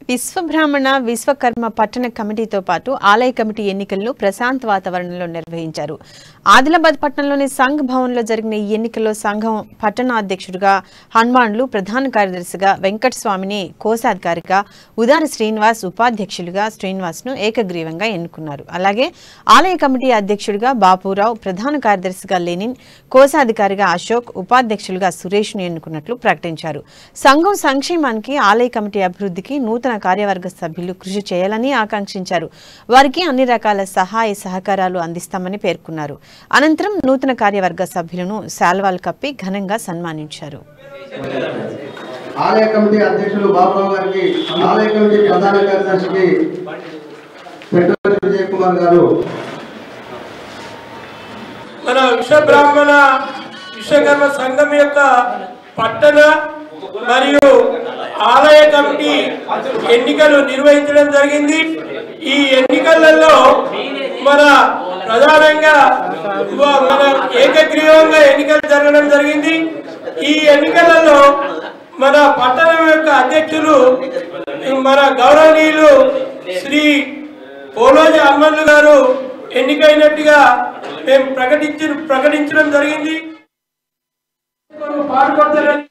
విశ్వబ్రాహ్మణ విశ్వకర్మ పట్టణ కమిటీతో పాటు ఆలయ కమిటీ ఎన్నికలను ప్రశాంత వాతావరణంలో నిర్వహించారు. ఆదిలాబాద్ పట్టణంలోని సంఘ్ భవన్లో జరిగిన ఈ ఎన్నికల్లో సంఘం పట్టణ అధ్యక్షుడిగా హనుమాన్లు, ప్రధాన కార్యదర్శిగా వెంకటస్వామిని, కోశాధికారిగా ఉదారి శ్రీనివాస్, ఉపాధ్యక్షులుగా శ్రీనివాస్ను ఏకగ్రీవంగా ఎన్నుకున్నారు. అలాగే ఆలయ కమిటీ అధ్యక్షుడిగా బాపురావు, ప్రధాన కార్యదర్శిగా లెనిన్, కోశాధికారిగా అశోక్, ఉపాధ్యక్షులుగా సురేష్ను ఎన్నుకున్నట్లు ప్రకటించారు. సంఘం సంక్షేమానికి, ఆలయ కమిటీ అభివృద్ధికి నూతన కార్యవర్గ సభ్యులు కృషి చేయాలని ఆకాంక్షించారు. వారికి అన్ని రకాల సహాయ సహకారాలు అందిస్తామని పేర్కొన్నారు. అనంతరం నూతన కార్యవర్గ సభ్యులను శాల్వాలు కప్పి ఘనంగా సన్మానించారు. ఆలయ కమిటీ అధ్యక్షులు బాబురావు గారికి, ఆలయ కమిటీ ప్రధాన కార్యదర్శికి విజయ్ కుమార్ గారు, మన విశ్వబ్రాహ్మణ విశ్వకర్మ సంఘం యొక్క పట్టణ మరియు ఆలయ కమిటీ ఎన్నికలు నిర్వహించడం జరిగింది. ఈ ఎన్నికలలో మన ప్రధానంగా మన ఏకగ్రీవంగా ఎన్నికలు జరగడం జరిగింది. ఈ ఎన్నికలలో మన పట్టణం యొక్క అధ్యక్షులు మన గౌరవనీయులు శ్రీ పోలోజీ హనుమాన్లు గారు ఎన్నికైనట్టుగా మేము ప్రకటించడం జరిగింది. పాల్గొంటారని